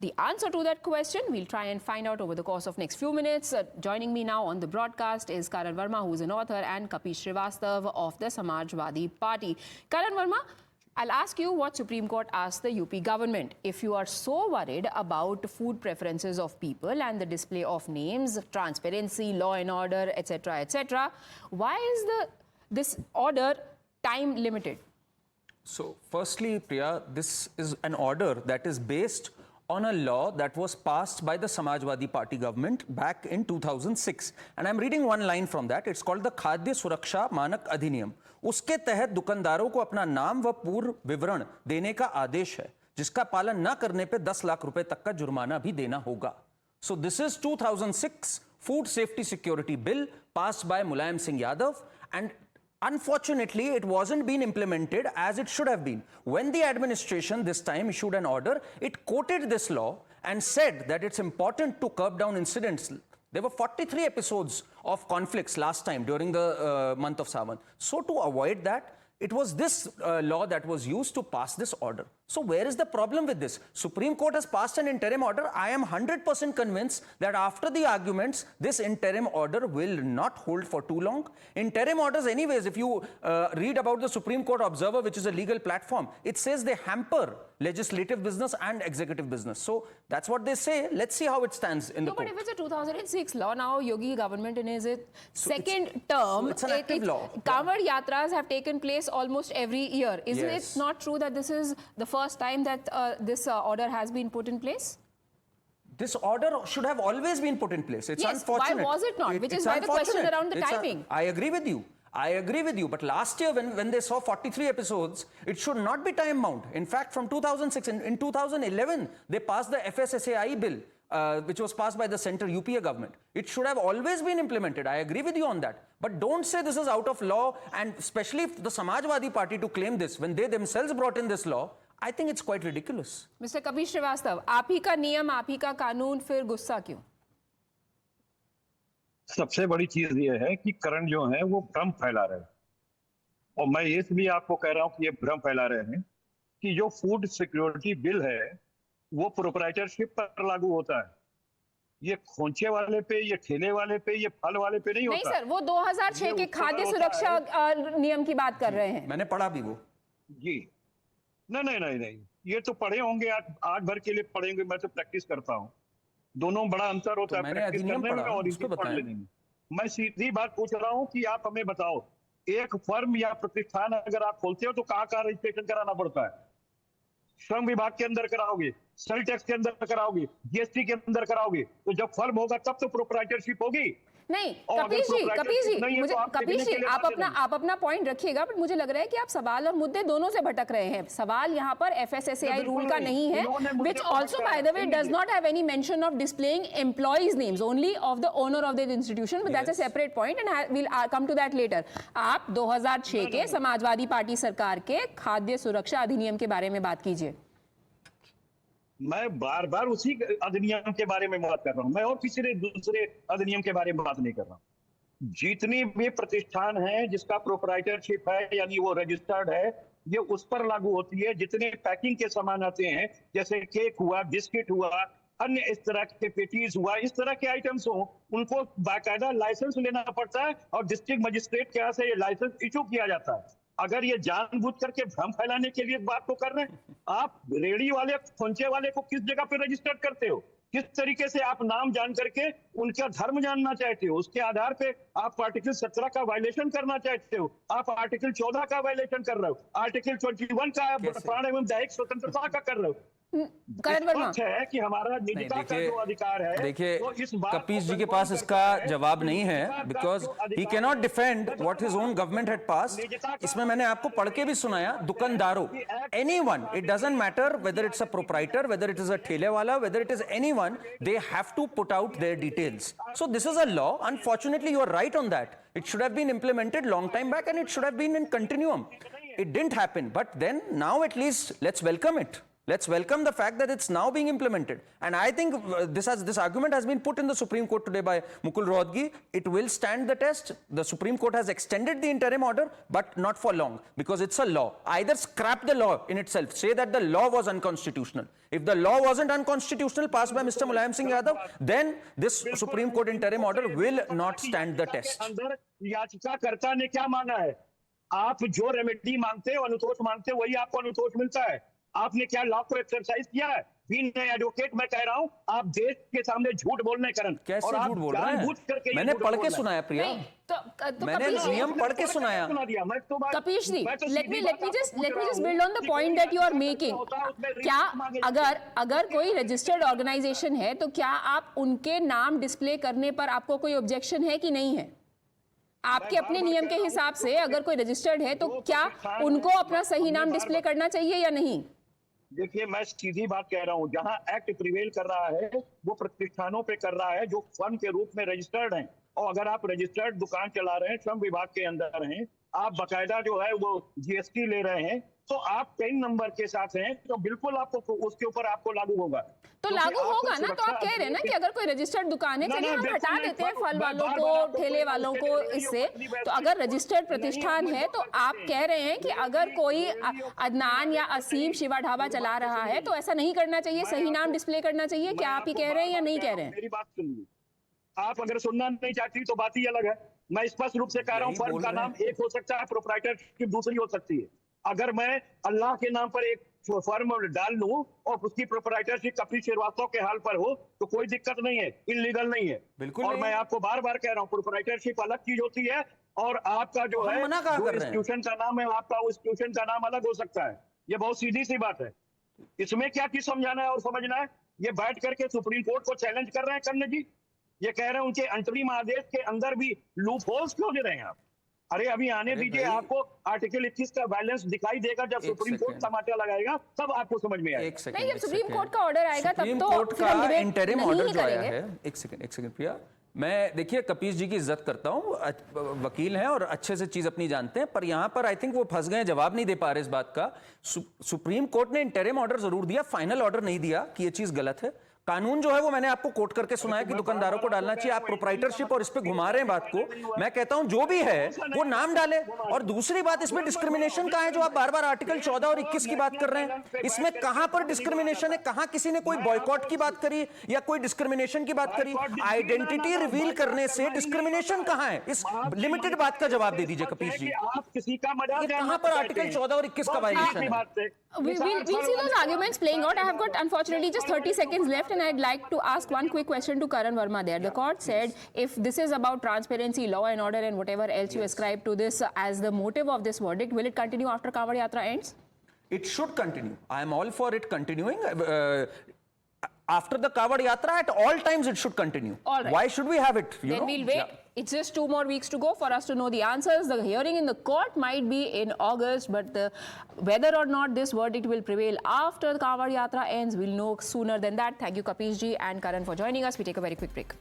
the answer to that question, we'll try and find out over the course of next few minutes. Joining me now on the broadcast is Karan Verma, who's an author, and Kapish Srivastav of the Samajwadi Party. Karan Verma, I'll ask you what Supreme Court asked the UP government. If you are so worried about food preferences of people and the display of names, transparency, law and order, etc., why is this order time limited? So, firstly, Priya, this is an order that is based on a law that was passed by the Samajwadi Party government back in 2006. And I'm reading one line from that. It's called the Khadya Suraksha Manak Adhiniyam. उसके तहत दुकानदारों को अपना नाम व पूर्ण विवरण देने का आदेश है, जिसका पालन न करने पे 10 लाख रुपए तक का जुर्माना भी देना होगा. So this is 2006 Food Safety Security Bill passed by Mulayam Singh Yadav, and unfortunately, it wasn't been implemented as it should have been. When the administration this time issued an order, it quoted this law and said that it's important to curb down incidents. There were 43 episodes of conflicts last time during the month of Sawan. So to avoid that, it was this law that was used to pass this order. So where is the problem with this? Supreme Court has passed an interim order. I am 100% convinced that after the arguments, this interim order will not hold for too long. Interim orders anyways, if you read about the Supreme Court Observer, which is a legal platform, it says they hamper legislative business and executive business. So that's what they say. Let's see how it stands in the court. But if it's a 2006 law, now Yogi government in his second term, it's an active law. Kanwad Yatras have taken place almost every year. Isn't it not true that this is the first time that this order has been put in place? This order should have always been put in place. It's unfortunate. Why was it not? Which is why the question around the timing. I agree with you. I agree with you. But last year, when they saw 43 episodes, it should not be time-bound. In fact, from 2006, in 2011, they passed the FSSAI bill, which was passed by the Centre UPA government. It should have always been implemented. I agree with you on that. But don't say this is out of law, and especially the Samajwadi Party to claim this when they themselves brought in this law. I think it's quite ridiculous. Mr. Kapish Srivastav, आप ही का नियम, आप ही का कानून, फिर गुस्सा क्यों? सबसे बड़ी चीज ये है कि करण जो है वो भ्रम फैला रहे हैं, और मैं इसलिए आपको कह रहा हूं कि ये भ्रम फैला रहे हैं कि जो फूड सिक्योरिटी बिल है वो प्रोप्राइटरशिप पर लागू होता है. ये खोंचे वाले पे, ये ठेले वाले पे, ये फल वाले पे नहीं होता. नहीं सर, वो 2006 के खाद्य सुरक्षा नियम की बात कर रहे हैं. मैंने पढ़ा भी वो. जी नहीं, ये तो पढ़े होंगे, आज भर के लिए पढ़ेंगे. मैं तो प्रैक्टिस करता हूँ. दोनों बड़ा अंतर होता है प्रैक्टिस करने में और इसको पढ़ लेने में. मैं सीधी बात पूछ रहा हूँ कि आप हमें बताओ, एक फर्म या प्रतिष्ठान अगर आप खोलते हो तो कहाँ रजिस्ट्रेशन कराना पड़ता है? श्रम विभाग के अंदर कराओगे, सेल टैक्स के अंदर कराओगे, जीएसटी के अंदर कराओगे. तो जब फर्म होगा तब तो प्रोप्राइटरशिप होगी. नहीं कपिश जी, आप अपना पॉइंट रखिएगा, बट मुझे लग रहा है कि आप सवाल और मुद्दे दोनों से भटक रहे हैं. सवाल यहाँ पर FSSAI रूल का नहीं है, which also by the way does not have any mention of displaying employees names, only of the owner of the institution, but that's a separate point and we'll come to that later. आप 2006 के Samajwadi party सरकार के खाद्य सुरक्षा अधिनियम के बारे में बात कीजिए. मैं बार बार उसी अधिनियम के बारे में बात कर रहा हूं. मैं और किसी दूसरे अधिनियम के बारे में बात नहीं कर रहा हूं. जितनी भी प्रतिष्ठान है जिसका प्रोप्राइटरशिप है, यानी वो रजिस्टर्ड है, ये उस पर लागू होती है. जितने पैकिंग के सामान आते हैं, जैसे केक हुआ, बिस्किट हुआ, अन्य इस तरह के पेटीज हुआ, इस तरह के आइटम्स हो, उनको बाकायदा लाइसेंस लेना पड़ता है और डिस्ट्रिक्ट मजिस्ट्रेट के यहाँ से ये लाइसेंस इशू किया जाता है. अगर ये जानबूझ करके भ्रम फैलाने के लिए बात को कर रहे हैं, आप रेडी वाले, खोंचे वाले को किस जगह पे रजिस्टर्ड करते हो? किस तरीके से आप नाम जान करके उनका धर्म जानना चाहते हो? उसके आधार पे आप आर्टिकल 17 का वायलेशन करना चाहते हो. आप आर्टिकल 14 का वायलेशन कर रहे हो. आर्टिकल 21 का प्राण एवं दैहिक स्वतंत्रता का कर रहे हो. है कि हमारा निजता का जो अधिकार है. देखिए, कपीश जी के पास इसका जवाब नहीं है, because he can not defend what his own government had pass. इसमें मैंने आपको पढ़ के भी सुनाया. दुकानदारों, anyone, it doesn't matter whether it's a proprietor, whether it is a ठेले वाला, whether it is anyone, they have to put out their details. So this is a law. Unfortunately you are right on that. It should have been implemented long time back and it should have been in continuum. It didn't happen, but then now at least let's welcome it. Let's welcome the fact that it's now being implemented. And I think this argument has been put in the Supreme Court today by Mukul Rohatgi. It will stand the test. The Supreme Court has extended the interim order, but not for long, because it's a law. Either scrap the law in itself, say that the law was unconstitutional. If the law wasn't unconstitutional, passed by Mr. Mulayam Singh Yadav, then this Supreme Court interim order will not stand the test. अंदर याचिकाकर्ता ने क्या मांगा है? आप जो remedy मांगते हो, अनुतोष मांगते हो, वही आपको अनुतोष मिलता है। आपने क्या लॉ को एक्सरसाइज किया है? बीइंग एन एडवोकेट मैं कह रहा हूं, आप देश के सामने झूठ बोलने करण। कैसे और आप झूठ बोल रहे जानबूझ हैं? करके ये मैंने झूठ पढ़ बोल के रहे हैं। सुनाया प्रिया। नहीं, तो मैंने कपिश जी, नियम पढ़ के सुनाया। कपिश जी, let me just build on the point that you are making. क्या अगर कोई रजिस्टर्ड ऑर्गेनाइजेशन है तो क्या आप उनके नाम डिस्प्ले करने पर आपको कोई ऑब्जेक्शन है कि नहीं है? आपके अपने नियम के हिसाब से अगर कोई रजिस्टर्ड है तो क्या उनको अपना सही नाम डिस्प्ले करना चाहिए या नहीं? देखिए, मैं सीधी बात कह रहा हूं, जहां एक्ट प्रिवेल कर रहा है वो प्रतिष्ठानों पे कर रहा है जो फर्म के रूप में रजिस्टर्ड हैं। और अगर आप रजिस्टर्ड दुकान चला रहे हैं, श्रम विभाग के अंदर हैं, आप बकायदा जो है वो जीएसटी ले रहे हैं, तो आप 10 नंबर के साथ हैं, तो बिल्कुल आपको उसके ऊपर आपको लागू होगा। तो लागू होगा ना? तो आप कह रहे हैं ना कि अगर कोई रजिस्टर्ड दुकान है, चलिए हम हटा देते हैं फल वालों को, ठेले वालों को इससे, तो अगर रजिस्टर्ड प्रतिष्ठान है तो आप कह रहे हैं कि अगर कोई अदनान या असीम शिवा ढाबा चला रहा है तो ऐसा नहीं करना चाहिए, सही नाम डिस्प्ले करना चाहिए। क्या आप ही कह रहे हैं या नहीं कह रहे हैं? मेरी बात सुनिए, आप अगर सुनना नहीं चाहती तो बात ही अलग है। मैं स्पष्ट रूप से कह रहा हूँ, फर्म का नाम एक हो सकता है, प्रोप्राइटरशिप दूसरी हो सकती है। अगर मैं अल्लाह के नाम पर एक फर्म डाल लूं और उसकी प्रोप्राइटरशिप कपिल श्रीवास्तव के हाल पर हो तो कोई दिक्कत नहीं है, इलीगल नहीं है। बिल्कुल और नहीं। मैं आपको बार बार कह रहा हूँ, प्रोप्राइटरशिप अलग चीज होती है और आपका जो है मना कहाँ जो कर रहे हैं? इंस्टीट्यूशन का नाम है, आपका उस इंस्टीट्यूशन का नाम अलग हो सकता है। ये बहुत सीधी सी बात है। इसमें क्या चीज समझाना है और समझना है? ये बैठ करके सुप्रीम कोर्ट को चैलेंज कर रहे हैं कर्ण जी। ये कह रहे हैं उनके अंतरिम आदेश के अंदर भी लूप होल्स क्यों दे रहे हैं आप? अरे अभी आने दीजिए, आपको आर्टिकल 21 का बैलेंस दिखाई देगा। जब सुप्रीम कोर्ट टमाटर लगाएगा तब आपको समझ में आएगा। एक सेकंड, नहीं, जब सुप्रीम कोर्ट का ऑर्डर आएगा तब सुप्रीम तो कोर्ट फिर हम का डिबेट इंटरिम नहीं ऑर्डर ही जो आया करेंगे। है, एक सेकंड प्रिया, मैं देखिए कपीश जी की इज्जत करता हूँ, वकील हैं और अच्छे से चीज अपनी जानते हैं, पर यहाँ पर आई थिंक वो फंस गए, जवाब नहीं दे पा रहे इस बात का। सुप्रीम कोर्ट ने इंटरिम ऑर्डर जरूर दिया, फाइनल ऑर्डर नहीं दिया कि ये चीज गलत है। कानून जो है वो मैंने आपको कोट करके सुनाया कि दुकानदारों को डालना चाहिए। आप प्रोप्राइटरशिप और इस पे घुमा रहे हैं बात को। मैं कहता हूं जो भी है वो नाम डाले। और दूसरी बात, इसमें डिस्क्रिमिनेशन कहां है जो आप बार बार आर्टिकल 14 और 21 की बात कर रहे हैं? इसमें कहां पर डिस्क्रिमिनेशन है? कहां किसी ने कोई बॉयकॉट की बात करी या कोई डिस्क्रिमिनेशन की बात करी? आइडेंटिटी रिवील करने से डिस्क्रिमिनेशन कहां है? इस लिमिटेड बात का जवाब दे दीजिए कपीश जी। आप किसी का मजाक कहां पर आर्टिकल 14 और 21 का वायलेशन है? We'll see those arguments playing out. I have got unfortunately just 30 seconds left and I'd like to ask one quick question to Karan Verma there. The court said if this is about transparency, law and order and whatever else you ascribe to this as the motive of this verdict, will it continue after Kawad Yatra ends? It should continue. I am all for it continuing. After the Kawad Yatra, at all times it should continue. All right. Why should we have it? Then we'll wait. Yeah. It's just 2 more weeks to go for us to know the answers. The hearing in the court might be in August, but whether or not this verdict will prevail after the Kawad Yatra ends, we'll know sooner than that. Thank you, Kapish ji and Karan, for joining us. We take a very quick break.